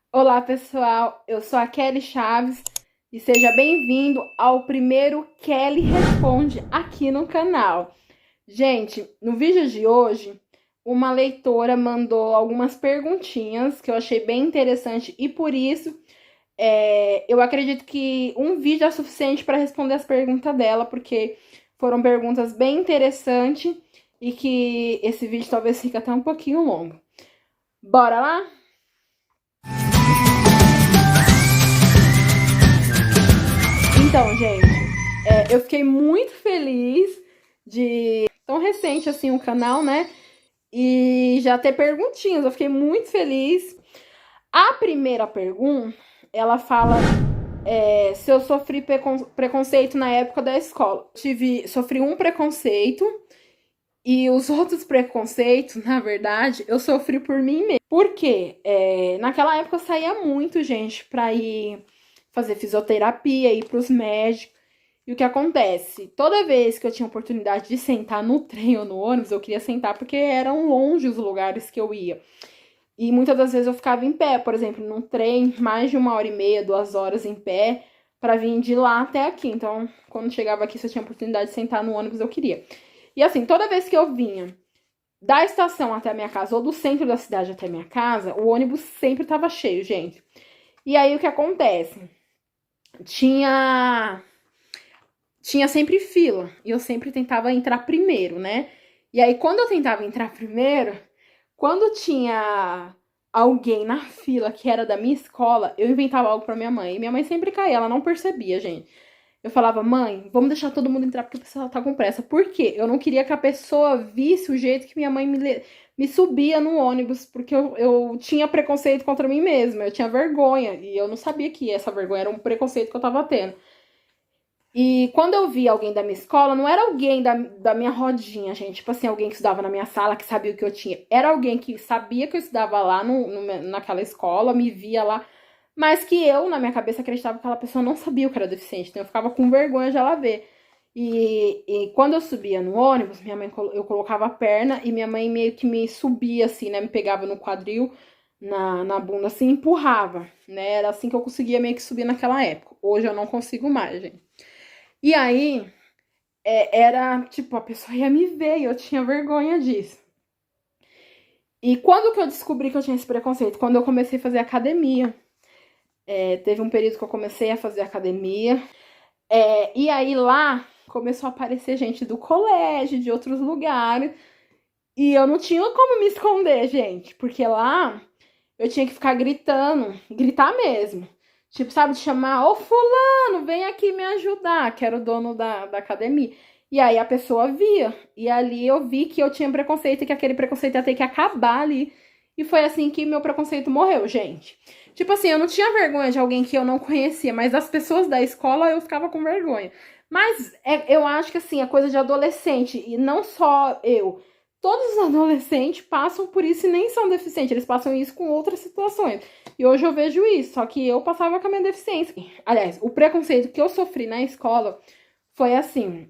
Olá, pessoal. Eu sou a Kelly Chaves e seja bem-vindo ao primeiro Kelly Responde aqui no canal. Gente, no vídeo de hoje, uma leitora mandou algumas perguntinhas que eu achei bem interessante e por isso eu acredito que um vídeo é suficiente para responder as perguntas dela, porque foram perguntas bem interessantes e que esse vídeo talvez fique até um pouquinho longo. Bora lá? Então, gente, eu fiquei muito feliz de tão recente assim o canal, né? E já ter perguntinhas. Eu fiquei muito feliz. A primeira pergunta, ela fala se eu sofri preconceito na época da escola. Sofri um preconceito e os outros preconceitos, na verdade, eu sofri por mim mesma. Por quê? Naquela época eu saía muito, gente, pra ir fazer fisioterapia, ir pros médicos. E o que acontece? Toda vez que eu tinha oportunidade de sentar no trem ou no ônibus, eu queria sentar porque eram longe os lugares que eu ia. E muitas das vezes eu ficava em pé, por exemplo, num trem, mais de 1h30, 2 horas em pé, para vir de lá até aqui. Então, quando chegava aqui, se eu tinha oportunidade de sentar no ônibus, eu queria. E assim, toda vez que eu vinha da estação até a minha casa, ou do centro da cidade até a minha casa, o ônibus sempre estava cheio, gente. E aí o que acontece? Tinha tinha sempre fila e eu sempre tentava entrar primeiro, né? E aí, quando eu tentava entrar primeiro, quando tinha alguém na fila que era da minha escola, eu inventava algo pra minha mãe. E minha mãe sempre caía, ela não percebia, gente. Eu falava, mãe, vamos deixar todo mundo entrar porque o pessoal tá com pressa. Por quê? Eu não queria que a pessoa visse o jeito que minha mãe me subia no ônibus, porque eu tinha preconceito contra mim mesma, eu tinha vergonha. E eu não sabia que essa vergonha era um preconceito que eu tava tendo. E quando eu via alguém da minha escola, não era alguém da minha rodinha, gente. Tipo assim, alguém que estudava na minha sala, que sabia o que eu tinha. Era alguém que sabia que eu estudava lá naquela escola, me via lá. Mas que eu, na minha cabeça, acreditava que aquela pessoa não sabia o que era deficiente. Então eu ficava com vergonha de ela ver. E quando eu subia no ônibus, minha mãe, eu colocava a perna e minha mãe meio que me subia assim, né? Me pegava no quadril, na bunda assim, e empurrava, né? Era assim que eu conseguia meio que subir naquela época. Hoje eu não consigo mais, gente. E aí, era tipo, a pessoa ia me ver e eu tinha vergonha disso. E quando que eu descobri que eu tinha esse preconceito? Quando eu comecei a fazer academia. Teve um período que eu comecei a fazer academia. E aí lá começou a aparecer gente do colégio, de outros lugares. E eu não tinha como me esconder, gente. Porque lá eu tinha que ficar gritando, gritar mesmo. Tipo, sabe, de chamar, ô fulano, vem aqui me ajudar, que era o dono da academia. E aí a pessoa via. E ali eu vi que eu tinha preconceito e que aquele preconceito ia ter que acabar ali. E foi assim que meu preconceito morreu, gente. Tipo assim, eu não tinha vergonha de alguém que eu não conhecia, mas das pessoas da escola eu ficava com vergonha. Mas eu acho que assim, é coisa de adolescente, e não só eu. Todos os adolescentes passam por isso e nem são deficientes, eles passam isso com outras situações. E hoje eu vejo isso, só que eu passava com a minha deficiência. Aliás, o preconceito que eu sofri na escola foi assim: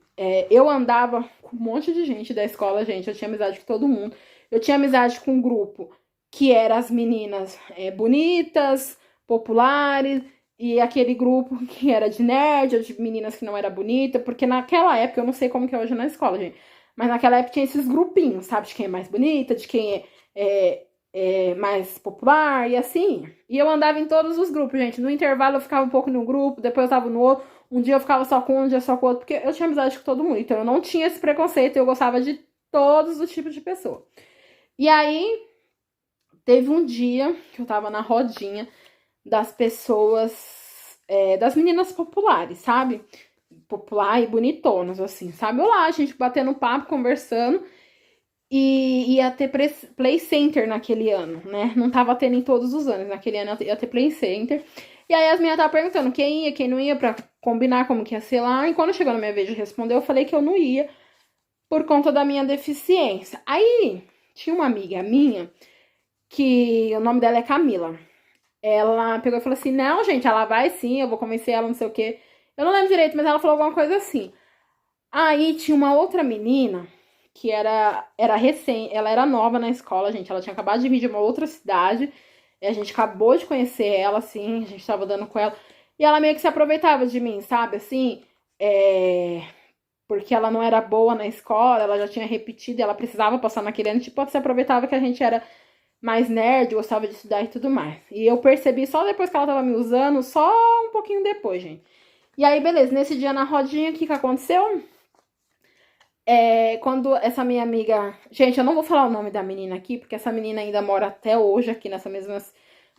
eu andava com um monte de gente da escola, gente, eu tinha amizade com todo mundo. Eu tinha amizade com um grupo que eram as meninas bonitas, populares, e aquele grupo que era de nerd, de meninas que não era bonita, porque naquela época, eu não sei como que é hoje na escola, gente, mas naquela época tinha esses grupinhos, sabe? De quem é mais bonita, de quem é mais popular e assim. E eu andava em todos os grupos, gente. No intervalo eu ficava um pouco num grupo, depois eu tava no outro. Um dia eu ficava só com um dia só com o outro, porque eu tinha amizade com todo mundo. Então eu não tinha esse preconceito, eu gostava de todos os tipos de pessoa. E aí, teve um dia que eu tava na rodinha das pessoas, das meninas populares, sabe? Popular e bonitonas, assim, sabe? Olá, a gente batendo papo, conversando. E ia ter Play Center naquele ano, né? Não tava tendo em todos os anos. Naquele ano ia ter Play Center. E aí as meninas estavam perguntando quem ia, quem não ia, pra combinar como que ia ser lá. E quando chegou na minha vez de responder, eu falei que eu não ia por conta da minha deficiência. Aí tinha uma amiga minha que o nome dela é Camila. Ela pegou e falou assim: não, gente, ela vai sim, eu vou convencer ela, não sei o quê. Eu não lembro direito, mas ela falou alguma coisa assim. Aí tinha uma outra menina que era recém, ela era nova na escola, gente. Ela tinha acabado de vir de uma outra cidade. E a gente acabou de conhecer ela, assim, a gente tava dando com ela. E ela meio que se aproveitava de mim, sabe? Assim, porque ela não era boa na escola, ela já tinha repetido, e ela precisava passar naquele ano. Tipo, se aproveitava que a gente era mais nerd, gostava de estudar e tudo mais. E eu percebi só depois que ela tava me usando, só um pouquinho depois, gente. E aí, beleza, nesse dia na rodinha, o que aconteceu? Quando essa minha amiga. Gente, eu não vou falar o nome da menina aqui, porque essa menina ainda mora até hoje aqui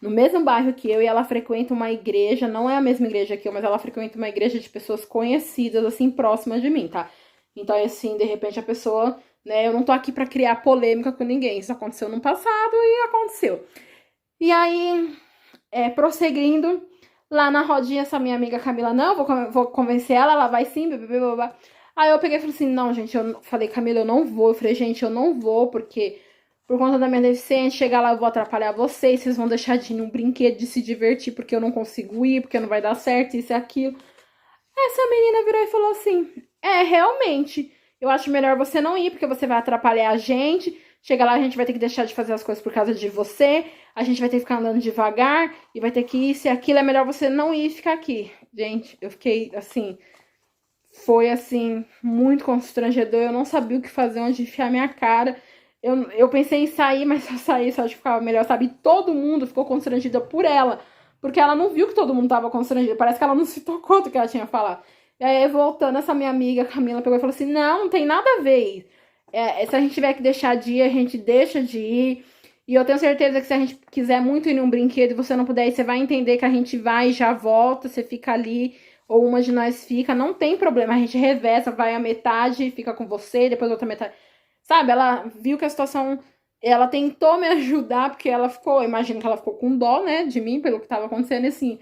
no mesmo bairro que eu, e ela frequenta uma igreja, não é a mesma igreja que eu, mas ela frequenta uma igreja de pessoas conhecidas, assim, próximas de mim, tá? Então, assim, de repente a pessoa, né, eu não tô aqui pra criar polêmica com ninguém, isso aconteceu no passado e aconteceu. E aí, prosseguindo, lá na rodinha, essa minha amiga Camila, não, vou convencer ela, ela vai sim, blá, blá, blá, blá. Aí eu peguei e falei assim, não, gente, eu falei, Camila, eu não vou. Eu falei, gente, eu não vou, porque por conta da minha deficiência, chegar lá eu vou atrapalhar vocês vão deixar de ir num brinquedo, de se divertir, porque eu não consigo ir, porque não vai dar certo, isso e aquilo. Essa menina virou e falou assim, realmente, eu acho melhor você não ir, porque você vai atrapalhar a gente, chega lá a gente vai ter que deixar de fazer as coisas por causa de você, a gente vai ter que ficar andando devagar, e vai ter que isso e aquilo, é melhor você não ir e ficar aqui. Gente, eu fiquei assim... Foi, assim, muito constrangedor. Eu não sabia o que fazer, onde enfiar minha cara. Eu pensei em sair, mas se eu saísse, eu acho que ficava melhor, sabe? E todo mundo ficou constrangida por ela. Porque ela não viu que todo mundo tava constrangido. Parece que ela não se tocou do que ela tinha falado. E aí, voltando, essa minha amiga Camila pegou e falou assim: não, não tem nada a ver. Se a gente tiver que deixar de ir, a gente deixa de ir. E eu tenho certeza que se a gente quiser muito ir num brinquedo e você não puder ir, você vai entender que a gente vai e já volta, você fica ali ou uma de nós fica, não tem problema, a gente reveza, vai a metade, fica com você, depois a outra metade. Sabe, ela viu que a situação, ela tentou me ajudar, porque ela ficou, imagino que ela ficou com dó, né, de mim, pelo que tava acontecendo, e assim,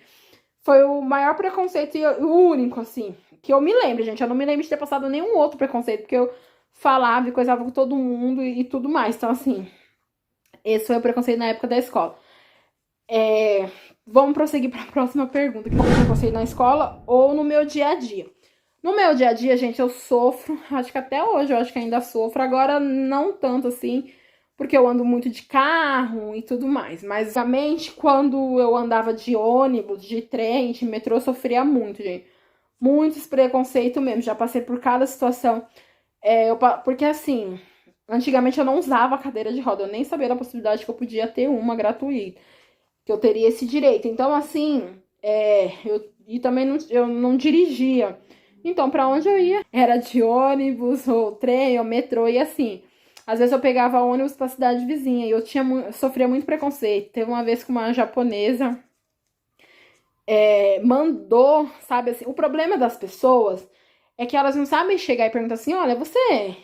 foi o maior preconceito e o único, assim, que eu me lembro, gente, eu não me lembro de ter passado nenhum outro preconceito, porque eu falava e coisava com todo mundo e tudo mais, então assim, esse foi o preconceito na época da escola. Vamos prosseguir para a próxima pergunta. Que eu preconceito na escola ou no meu dia a dia? No meu dia a dia, gente, eu sofro. Acho que até hoje eu acho que ainda sofro. Agora, não tanto assim, porque eu ando muito de carro e tudo mais. Mas, realmente, quando eu andava de ônibus, de trem, de metrô, eu sofria muito, gente. Muitos preconceito mesmo. Já passei por cada situação. Porque, assim, antigamente eu não usava cadeira de roda. Eu nem sabia da possibilidade que eu podia ter uma gratuita, que eu teria esse direito. Então, assim, e também eu não dirigia. Então, para onde eu ia? Era de ônibus, ou trem, ou metrô, e assim. Às vezes eu pegava ônibus pra cidade vizinha e eu sofria muito preconceito. Teve uma vez que uma japonesa mandou, sabe assim, o problema das pessoas é que elas não sabem chegar e perguntar assim, olha, você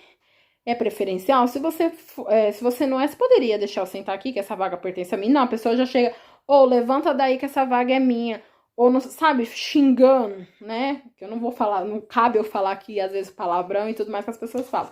é preferencial? Se você não é, você poderia deixar eu sentar aqui, que essa vaga pertence a mim? Não, a pessoa já chega, ou levanta daí que essa vaga é minha. Ou, não, sabe, xingando, né? Que eu não vou falar, não cabe eu falar aqui, às vezes, palavrão e tudo mais que as pessoas falam.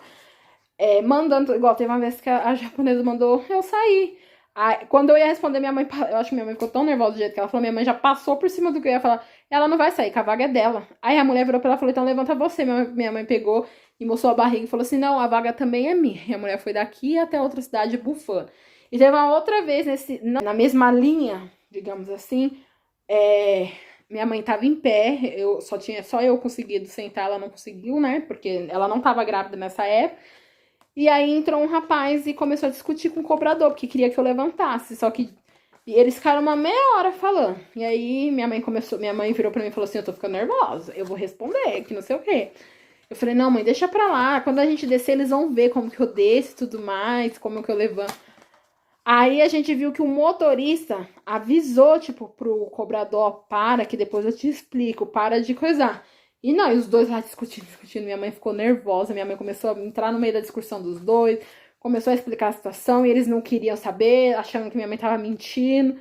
Mandando, igual teve uma vez que a japonesa mandou eu sair. Aí, quando eu ia responder, minha mãe, eu acho que minha mãe ficou tão nervosa do jeito que ela falou, minha mãe já passou por cima do que eu ia falar. Ela não vai sair, que a vaga é dela. Aí a mulher virou pra ela e falou, então levanta você. Minha mãe pegou e mostrou a barriga e falou assim, não, a vaga também é minha. E a mulher foi daqui até outra cidade bufando. E teve uma outra vez, na mesma linha, digamos assim, minha mãe tava em pé, só eu conseguido sentar, ela não conseguiu, né? Porque ela não tava grávida nessa época. E aí entrou um rapaz e começou a discutir com o cobrador, porque queria que eu levantasse. Só que eles ficaram uma meia hora falando. E aí minha mãe virou pra mim e falou assim, eu tô ficando nervosa, eu vou responder, que não sei o quê. Eu falei, não, mãe, deixa pra lá. Quando a gente descer, eles vão ver como que eu desço e tudo mais, como que eu levanto. Aí a gente viu que o motorista avisou, tipo, pro cobrador, para, que depois eu te explico, para de coisar. E não, e os dois lá discutindo. Minha mãe ficou nervosa, minha mãe começou a entrar no meio da discussão dos dois, começou a explicar a situação e eles não queriam saber, achando que minha mãe tava mentindo.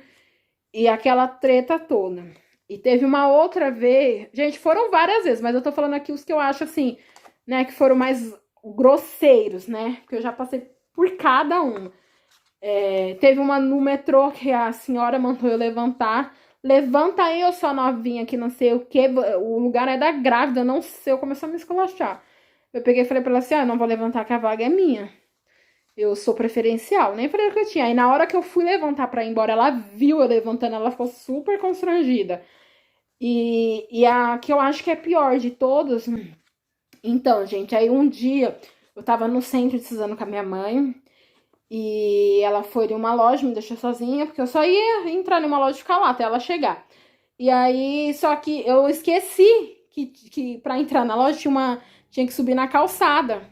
E aquela treta toda. E teve uma outra vez, gente, foram várias vezes, mas eu tô falando aqui os que eu acho assim, né, que foram mais grosseiros, né, porque eu já passei por cada um. Teve uma no metrô que a senhora mandou eu levantar. Levanta aí, eu sou novinha que não sei o que. O lugar é da grávida, não sei. Eu comecei a me esculachar. Eu peguei e falei pra ela assim: não vou levantar que a vaga é minha. Eu sou preferencial. Nem falei o que eu tinha. Aí na hora que eu fui levantar pra ir embora, ela viu eu levantando, ela ficou super constrangida. E a que eu acho que é pior de todos. Então, gente, aí um dia eu tava no centro precisando com a minha mãe. E ela foi em uma loja, me deixou sozinha, porque eu só ia entrar numa loja e ficar lá até ela chegar. E aí, só que eu esqueci que pra entrar na loja tinha que subir na calçada.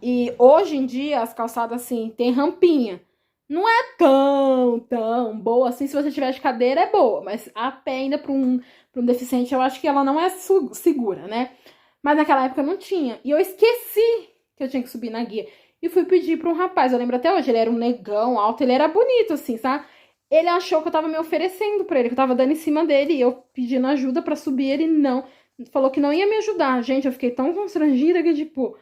E hoje em dia as calçadas assim tem rampinha. Não é tão boa assim. Se você tiver de cadeira é boa, mas a pé ainda para um deficiente eu acho que ela não é segura, né? Mas naquela época não tinha. E eu esqueci que eu tinha que subir na guia. E fui pedir para um rapaz, eu lembro até hoje, ele era um negão alto, ele era bonito assim, sabe? Ele achou que eu tava me oferecendo pra ele, que eu tava dando em cima dele, e eu pedindo ajuda pra subir, ele não. Falou que não ia me ajudar. Gente, eu fiquei tão constrangida que, tipo,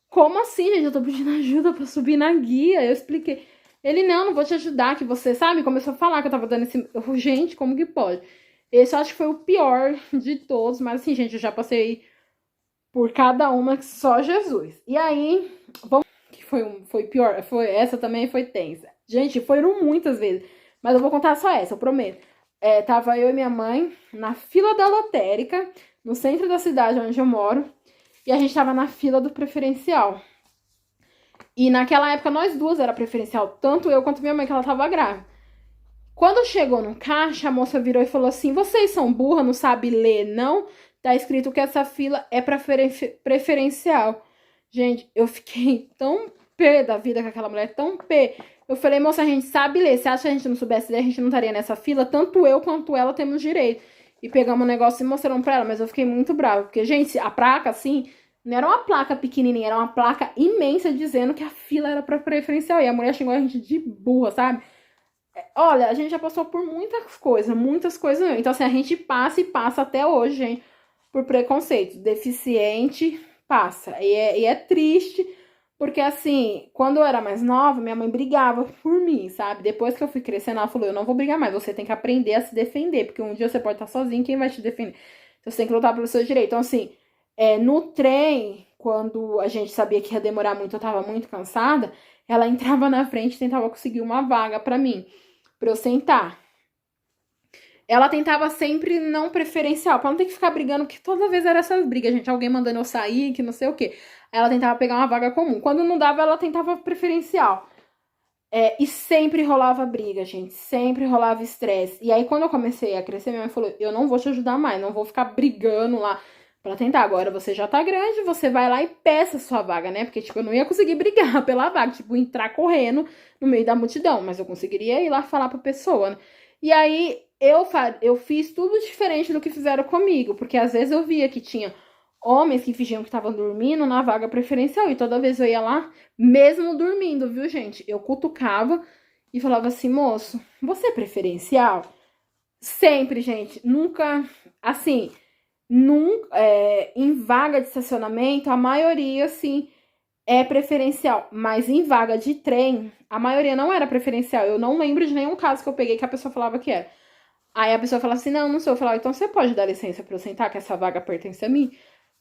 como assim, gente? Eu tô pedindo ajuda pra subir na guia. Eu expliquei. Ele, não vou te ajudar, que você, sabe? Começou a falar que eu tava dando esse. Gente, como que pode? Esse eu acho que foi o pior de todos, mas assim, gente, eu já passei por cada uma que só Jesus. E aí, vamos. Que foi pior. Essa também foi tensa. Gente, foram muitas vezes. Mas eu vou contar só essa, eu prometo. Tava eu e minha mãe na fila da lotérica, no centro da cidade onde eu moro. E a gente tava na fila do preferencial. E naquela época nós duas era preferencial, tanto eu quanto minha mãe, que ela tava grávida. Quando chegou no caixa, a moça virou e falou assim: vocês são burra, não sabe ler, não? Tá escrito que essa fila é preferencial. Gente, eu fiquei tão pé da vida com aquela mulher, tão pé. Eu falei, moça, a gente sabe ler. Se acha que a gente não soubesse ler, a gente não estaria nessa fila. Tanto eu quanto ela temos direito. E pegamos o negócio e mostramos pra ela, mas eu fiquei muito brava. Porque, gente, a placa, assim, não era uma placa pequenininha, era uma placa imensa dizendo que a fila era pra preferencial. E a mulher xingou a gente de burra, sabe? Olha, a gente já passou por muitas coisas mesmo. Então, assim, a gente passa e passa até hoje, gente, por preconceito. Deficiente passa. E é triste, porque, assim, quando eu era mais nova, minha mãe brigava por mim, sabe? Depois que eu fui crescendo, ela falou: eu não vou brigar mais, você tem que aprender a se defender, porque um dia você pode estar sozinho, quem vai te defender? Então, você tem que lutar pelo seu direito. Então, assim, no trem, quando a gente sabia que ia demorar muito, eu tava muito cansada, ela entrava na frente e tentava conseguir uma vaga pra mim, pra eu sentar. Ela tentava sempre não preferencial, pra não ter que ficar brigando, porque toda vez era essas brigas, gente. Alguém mandando eu sair, que não sei o quê. Aí ela tentava pegar uma vaga comum. Quando não dava, ela tentava preferencial. E sempre rolava briga, gente. Sempre rolava estresse. E aí, quando eu comecei a crescer, minha mãe falou: eu não vou te ajudar mais, não vou ficar brigando lá pra tentar. Agora você já tá grande, você vai lá e peça a sua vaga, né? Porque, tipo, eu não ia conseguir brigar pela vaga, tipo, entrar correndo no meio da multidão, mas eu conseguiria ir lá falar pra pessoa, né? E aí, eu fiz tudo diferente do que fizeram comigo, porque às vezes eu via que tinha homens que fingiam que estavam dormindo na vaga preferencial, e toda vez eu ia lá, mesmo dormindo, viu, gente? Eu cutucava e falava assim: moço, você é preferencial? Sempre, gente, nunca, assim, em vaga de estacionamento, a maioria, assim, é preferencial, mas em vaga de trem, a maioria não era preferencial. Eu não lembro de nenhum caso que eu peguei que a pessoa falava que era. Aí a pessoa fala assim: não, não sou. Eu falava: então você pode dar licença pra eu sentar, que essa vaga pertence a mim?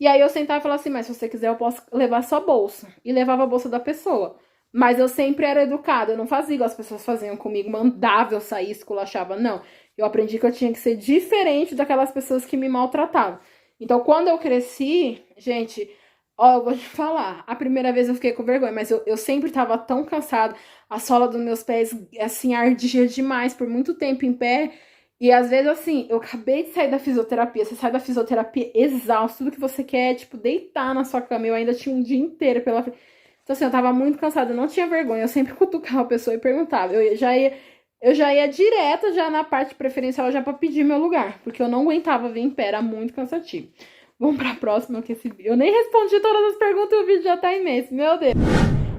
E aí eu sentava e falava assim: mas se você quiser, eu posso levar sua bolsa. E levava a bolsa da pessoa. Mas eu sempre era educada, eu não fazia igual as pessoas faziam comigo, mandava eu sair, esculachava. Não. Eu aprendi que eu tinha que ser diferente daquelas pessoas que me maltratavam. Então, quando eu cresci, gente, ó, eu vou te falar, a primeira vez eu fiquei com vergonha, mas eu sempre tava tão cansada, a sola dos meus pés, assim, ardia demais por muito tempo em pé. E às vezes, assim, eu acabei de sair da fisioterapia, você sai da fisioterapia exausto, tudo que você quer é, tipo, deitar na sua cama. Eu ainda tinha um dia inteiro pela frente. Então, assim, eu tava muito cansada, eu não tinha vergonha, eu sempre cutucava a pessoa e perguntava. Eu já ia direto já na parte preferencial já pra pedir meu lugar, porque eu não aguentava vir em pé, era muito cansativo. Vamos pra próxima, que eu nem respondi todas as perguntas e o vídeo já tá imenso, meu Deus.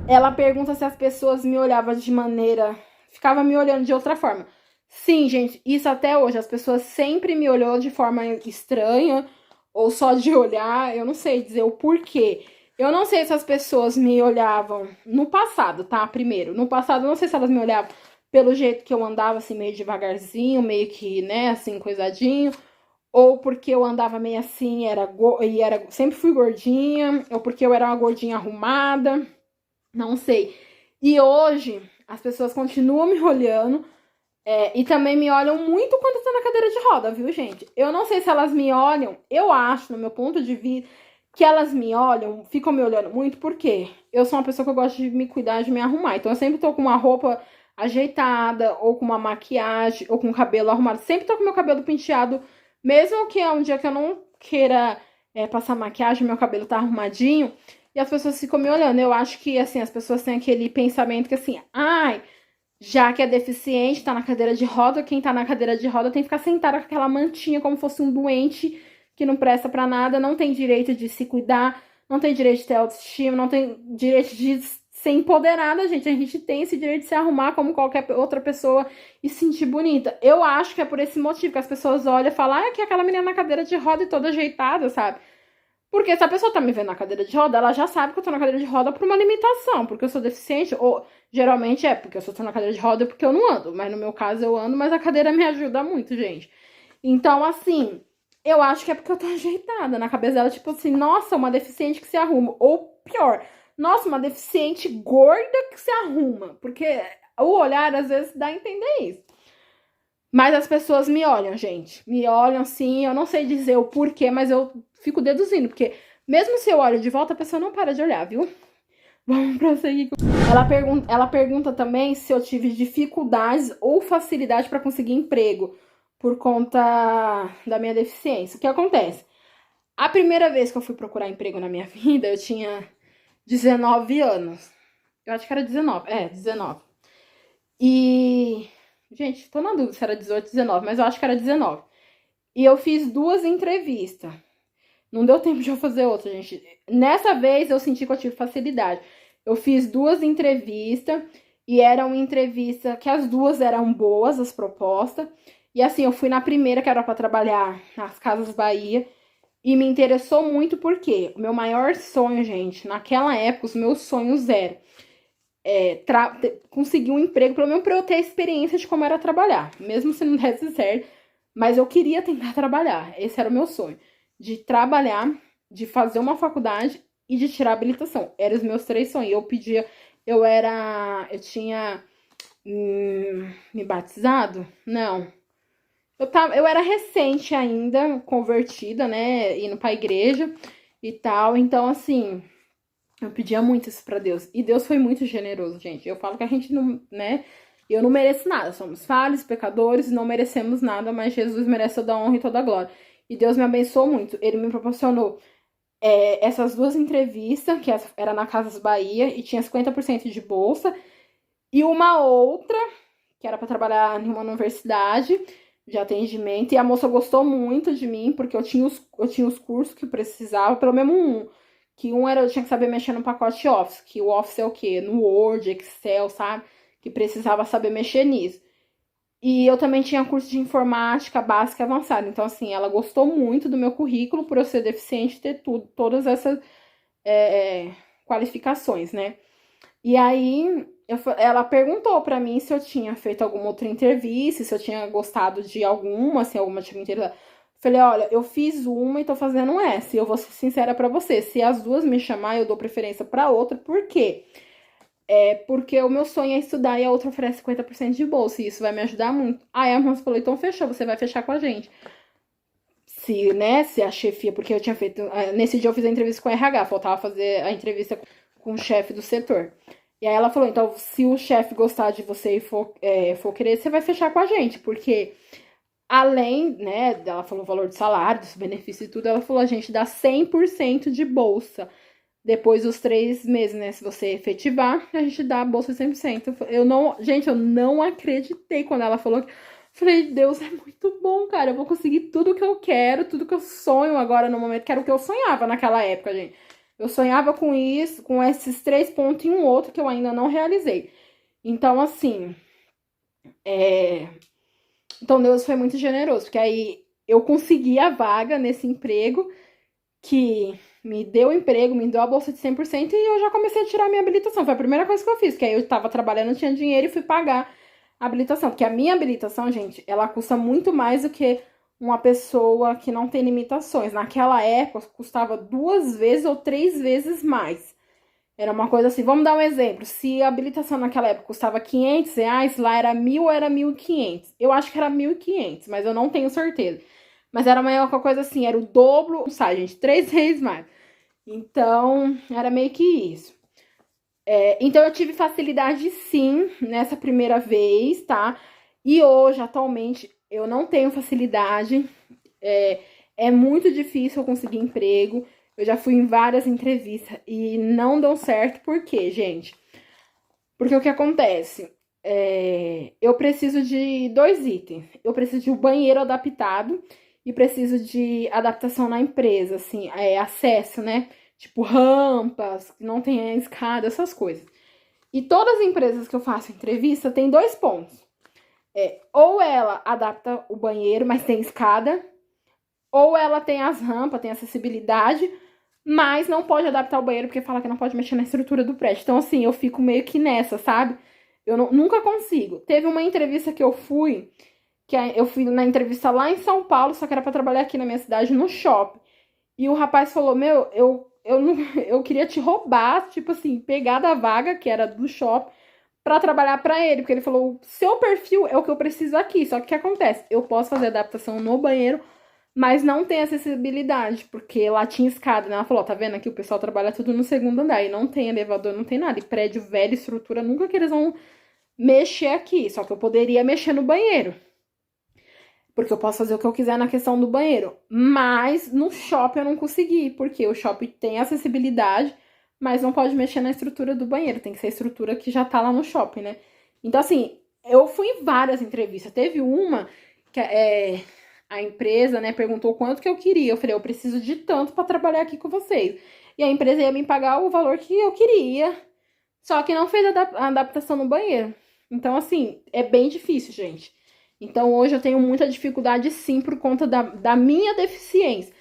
Ela pergunta se as pessoas me olhavam de maneira... Ficava me olhando de outra forma. Sim, gente, isso até hoje. As pessoas sempre me olhou de forma estranha, ou só de olhar, eu não sei dizer o porquê. Eu não sei se as pessoas me olhavam no passado, tá? Primeiro, no passado, eu não sei se elas me olhavam pelo jeito que eu andava, assim, meio devagarzinho, meio que, né, assim, coisadinho, ou porque eu andava meio assim, sempre fui gordinha, ou porque eu era uma gordinha arrumada, não sei. E hoje, as pessoas continuam me olhando, e também me olham muito quando eu tô na cadeira de roda, viu, gente? Eu não sei se elas me olham, eu acho, no meu ponto de vista, que elas me olham, ficam me olhando muito, porque eu sou uma pessoa que eu gosto de me cuidar, de me arrumar. Então, eu sempre tô com uma roupa ajeitada, ou com uma maquiagem, ou com o cabelo arrumado. Sempre tô com meu cabelo penteado, mesmo que é um dia que eu não queira passar maquiagem, meu cabelo tá arrumadinho, e as pessoas ficam me olhando. Eu acho que, assim, as pessoas têm aquele pensamento que, assim, ai, já que é deficiente, tá na cadeira de roda, quem tá na cadeira de roda tem que ficar sentada com aquela mantinha como fosse um doente que não presta pra nada, não tem direito de se cuidar, não tem direito de ter autoestima, não tem direito de ser empoderada, gente. A gente tem esse direito de se arrumar como qualquer outra pessoa e se sentir bonita. Eu acho que é por esse motivo que as pessoas olham e falam, ah, é que aquela menina na cadeira de roda e toda ajeitada, sabe? Porque se a pessoa tá me vendo na cadeira de roda, ela já sabe que eu tô na cadeira de roda por uma limitação, porque eu sou deficiente, ou geralmente é porque eu só tô na cadeira de roda porque eu não ando, mas no meu caso eu ando, mas a cadeira me ajuda muito, gente. Então, assim, eu acho que é porque eu tô ajeitada na cabeça dela, tipo assim, nossa, uma deficiente que se arruma, ou pior, nossa, uma deficiente gorda que se arruma, porque o olhar às vezes dá a entender isso. Mas as pessoas me olham, gente. Me olham assim, eu não sei dizer o porquê, mas eu fico deduzindo, porque mesmo se eu olho de volta, a pessoa não para de olhar, viu? Vamos prosseguir. Ela pergunta também se eu tive dificuldades ou facilidade para conseguir emprego por conta da minha deficiência. O que acontece? A primeira vez que eu fui procurar emprego na minha vida, eu tinha 19 anos. Eu acho que era 19. 19. E gente, tô na dúvida se era 18, 19, mas eu acho que era 19. E eu fiz 2 entrevistas. Não deu tempo de eu fazer outra, gente. Nessa vez eu senti que eu tive facilidade. Eu fiz 2 entrevistas e era uma entrevista que as 2 eram boas, as propostas. E assim, eu fui na primeira, que era pra trabalhar nas Casas Bahia. E me interessou muito porque o meu maior sonho, gente, naquela época, os meus sonhos eram conseguir um emprego, pelo menos pra eu ter a experiência de como era trabalhar. Mesmo se não desse certo, mas eu queria tentar trabalhar. Esse era o meu sonho. De trabalhar, de fazer uma faculdade e de tirar a habilitação. Eram os meus 3 sonhos. Eu tinha me batizado? Não. Eu era recente ainda, convertida, né, indo pra igreja e tal. Então, assim, eu pedia muito isso pra Deus. E Deus foi muito generoso, gente. Eu falo que a gente não, né? Eu não mereço nada. Somos falhos, pecadores, não merecemos nada, mas Jesus merece toda a honra e toda a glória. E Deus me abençoou muito. Ele me proporcionou essas 2 entrevistas, que era na Casas Bahia, e tinha 50% de bolsa. E uma outra, que era pra trabalhar em uma universidade de atendimento. E a moça gostou muito de mim, porque eu tinha os cursos que eu precisava, pelo menos um. Que um era eu tinha que saber mexer no pacote Office, que o Office é o quê? No Word, Excel, sabe? Que precisava saber mexer nisso. E eu também tinha curso de informática básica e avançada. Então, assim, ela gostou muito do meu currículo por eu ser deficiente e ter todas essas qualificações, né? E aí, ela perguntou pra mim se eu tinha feito alguma outra entrevista, se eu tinha gostado de alguma, se alguma tinha me interessado. Falei, olha, eu fiz uma e tô fazendo essa. E eu vou ser sincera pra você. Se as 2 me chamar, eu dou preferência pra outra. Por quê? Porque o meu sonho é estudar e a outra oferece 50% de bolsa. E isso vai me ajudar muito. Aí a moça falou, então fechou, você vai fechar com a gente. Se a chefia, porque eu tinha feito... Nesse dia eu fiz a entrevista com a RH, faltava fazer a entrevista com o chefe do setor. E aí ela falou, então, se o chefe gostar de você e for querer, você vai fechar com a gente. Porque além, né, ela falou o valor do salário, dos benefícios e tudo, ela falou, a gente dá 100% de bolsa. Depois dos 3 meses, né, se você efetivar, a gente dá a bolsa 100%. Gente, eu não acreditei quando ela falou que... Falei, Deus, é muito bom, cara. Eu vou conseguir tudo que eu quero, tudo que eu sonho agora no momento, que era o que eu sonhava naquela época, gente. Eu sonhava com isso, com esses 3 pontos e um outro que eu ainda não realizei. Então, assim, então Deus foi muito generoso, porque aí eu consegui a vaga nesse emprego que me deu emprego, me deu a bolsa de 100% e eu já comecei a tirar minha habilitação. Foi a primeira coisa que eu fiz, que aí eu tava trabalhando, não tinha dinheiro e fui pagar a habilitação. Porque a minha habilitação, gente, ela custa muito mais do que uma pessoa que não tem limitações. Naquela época, custava 2 vezes ou 3 vezes mais. Era uma coisa assim, vamos dar um exemplo. Se a habilitação naquela época custava R$ 500, lá era 1.000 ou era 1.500. Eu acho que era 1.500, mas eu não tenho certeza. Mas era uma coisa assim, era o dobro, não sai, gente, 3 vezes mais. Então, era meio que isso. Então, eu tive facilidade sim nessa primeira vez, tá? E hoje, atualmente, eu não tenho facilidade. É muito difícil eu conseguir emprego. Eu já fui em várias entrevistas e não deu certo. Por quê, gente? Porque o que acontece? Eu preciso de 2 itens. Eu preciso de um banheiro adaptado e preciso de adaptação na empresa, assim, acesso, né? Tipo rampas, que não tem escada, essas coisas. E todas as empresas que eu faço entrevista tem 2 pontos. Ou ela adapta o banheiro, mas tem escada, ou ela tem as rampas, tem acessibilidade, mas não pode adaptar o banheiro porque fala que não pode mexer na estrutura do prédio. Então, assim, eu fico meio que nessa, sabe? Eu nunca consigo. Teve uma entrevista que eu fui na entrevista lá em São Paulo, só que era pra trabalhar aqui na minha cidade, no shopping. E o rapaz falou, meu, eu queria te roubar, tipo assim, pegar da vaga, que era do shopping, pra trabalhar pra ele. Porque ele falou, seu perfil é o que eu preciso aqui. Só que o que acontece? Eu posso fazer adaptação no banheiro, mas não tem acessibilidade, porque lá tinha escada, né? Ela falou, tá vendo aqui, o pessoal trabalha tudo no segundo andar, e não tem elevador, não tem nada. E prédio velho, estrutura, nunca que eles vão mexer aqui. Só que eu poderia mexer no banheiro, porque eu posso fazer o que eu quiser na questão do banheiro. Mas no shopping eu não consegui, porque o shopping tem acessibilidade, mas não pode mexer na estrutura do banheiro. Tem que ser a estrutura que já tá lá no shopping, né? Então, assim, eu fui em várias entrevistas. Teve uma que a empresa, né, perguntou quanto que eu queria. Eu falei, eu preciso de tanto para trabalhar aqui com vocês. E a empresa ia me pagar o valor que eu queria, só que não fez a adaptação no banheiro. Então, assim, é bem difícil, gente. Então, hoje eu tenho muita dificuldade, sim, por conta da minha deficiência.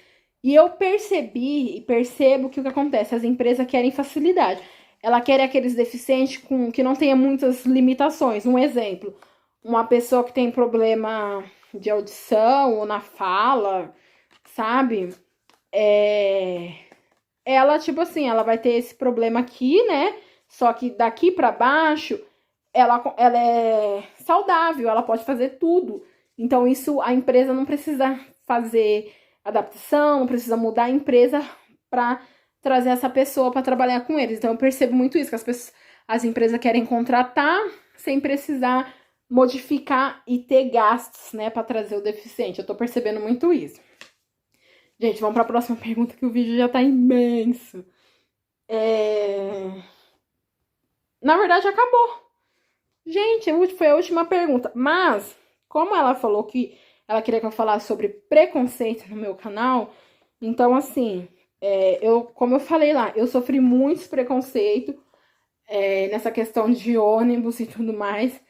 E eu percebi e percebo que o que acontece, as empresas querem facilidade. Ela quer aqueles deficientes que não tenha muitas limitações. Um exemplo, uma pessoa que tem problema de audição ou na fala, sabe? Ela, tipo assim, ela vai ter esse problema aqui, né? Só que daqui pra baixo, ela é saudável, ela pode fazer tudo. Então, isso a empresa não precisa fazer adaptação, não precisa mudar a empresa pra trazer essa pessoa pra trabalhar com eles. Então, eu percebo muito isso, que as empresas querem contratar sem precisar modificar e ter gastos, né, pra trazer o deficiente. Eu tô percebendo muito isso. Gente, vamos pra próxima pergunta, que o vídeo já tá imenso. Na verdade, acabou. Gente, foi a última pergunta. Mas, como ela falou que ela queria que eu falasse sobre preconceito no meu canal, então, assim, como eu falei lá, eu sofri muitos preconceitos nessa questão de ônibus e tudo mais.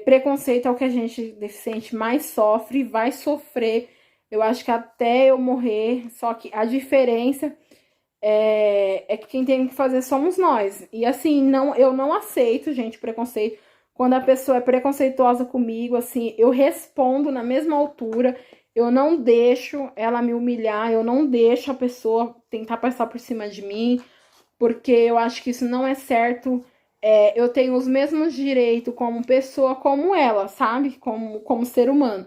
Preconceito é o que a gente deficiente mais sofre e vai sofrer. Eu acho que até eu morrer. Só que a diferença é que quem tem que fazer somos nós. E assim, eu não aceito, gente, preconceito. Quando a pessoa é preconceituosa comigo, assim, eu respondo na mesma altura. Eu não deixo ela me humilhar, eu não deixo a pessoa tentar passar por cima de mim, porque eu acho que isso não é certo. Eu tenho os mesmos direitos como pessoa, como ela, sabe? Como ser humano.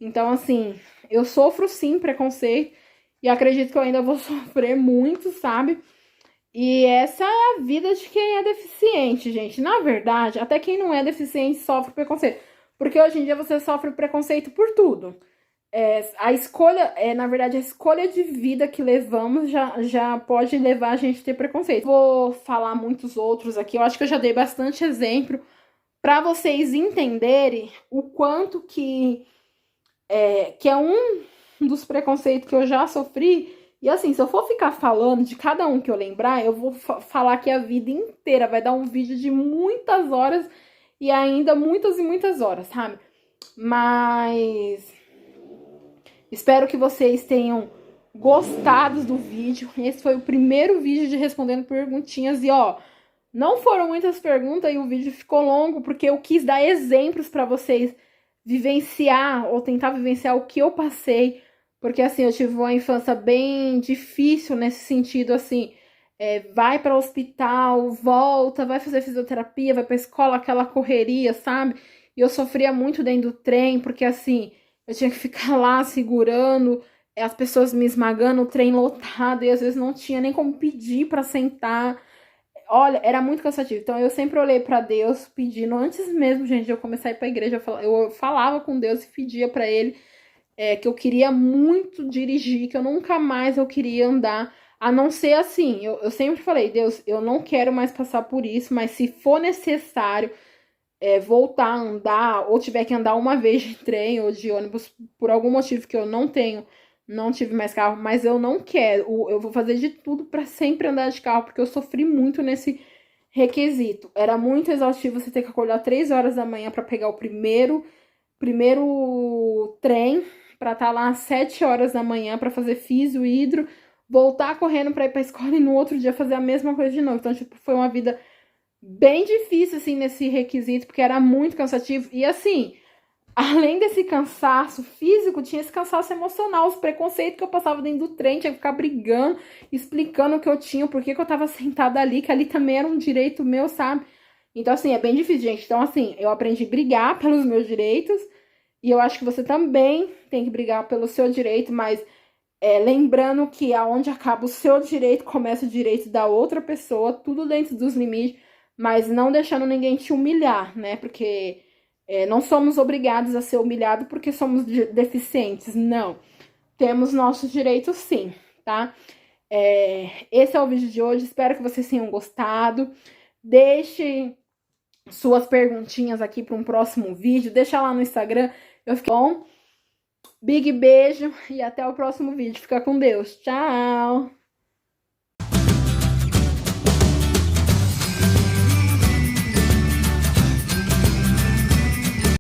Então, assim, eu sofro sim preconceito e acredito que eu ainda vou sofrer muito, sabe? E essa é a vida de quem é deficiente, gente. Na verdade, até quem não é deficiente sofre preconceito. Porque hoje em dia você sofre preconceito por tudo. A escolha, na verdade, a escolha de vida que levamos já pode levar a gente a ter preconceito. Vou falar muitos outros aqui. Eu acho que eu já dei bastante exemplo para vocês entenderem o quanto que é um dos preconceitos que eu já sofri. E assim, se eu for ficar falando de cada um que eu lembrar, eu vou falar aqui a vida inteira. Vai dar um vídeo de muitas horas e ainda muitas e muitas horas, sabe? Mas espero que vocês tenham gostado do vídeo. Esse foi o primeiro vídeo de respondendo perguntinhas. E ó, não foram muitas perguntas e o vídeo ficou longo porque eu quis dar exemplos para vocês vivenciar ou tentar vivenciar o que eu passei. Porque assim, eu tive uma infância bem difícil nesse sentido, assim, vai para o hospital, volta, vai fazer fisioterapia, vai pra escola, aquela correria, sabe? E eu sofria muito dentro do trem, porque assim, eu tinha que ficar lá segurando, as pessoas me esmagando, o trem lotado, e às vezes não tinha nem como pedir para sentar. Olha, era muito cansativo. Então eu sempre olhei pra Deus pedindo, antes mesmo, gente, de eu começar a ir pra igreja, eu falava com Deus e pedia pra Ele que eu queria muito dirigir, que eu nunca mais eu queria andar, a não ser assim. Eu sempre falei, Deus, eu não quero mais passar por isso, mas se for necessário voltar a andar, ou tiver que andar uma vez de trem ou de ônibus, por algum motivo que eu não tive mais carro, mas eu não quero. Eu vou fazer de tudo para sempre andar de carro, porque eu sofri muito nesse requisito. Era muito exaustivo você ter que acordar 3 horas da manhã para pegar o primeiro trem, para estar lá às 7 horas da manhã para fazer físio, hidro, voltar correndo para ir para escola e no outro dia fazer a mesma coisa de novo. Então, tipo, foi uma vida bem difícil, assim, nesse requisito, porque era muito cansativo. E, assim, além desse cansaço físico, tinha esse cansaço emocional, os preconceitos que eu passava dentro do trem, tinha que ficar brigando, explicando o que eu tinha, por que eu tava sentada ali, que ali também era um direito meu, sabe? Então, assim, é bem difícil, gente. Então, assim, eu aprendi a brigar pelos meus direitos, e eu acho que você também tem que brigar pelo seu direito, mas lembrando que aonde acaba o seu direito, começa o direito da outra pessoa, tudo dentro dos limites, mas não deixando ninguém te humilhar, né? Porque não somos obrigados a ser humilhados porque somos deficientes, não. Temos nossos direitos sim, tá? Esse é o vídeo de hoje, espero que vocês tenham gostado. Deixe suas perguntinhas aqui para um próximo vídeo, deixa lá no Instagram. Eu fiquei bom. Big beijo e até o próximo vídeo. Fica com Deus. Tchau!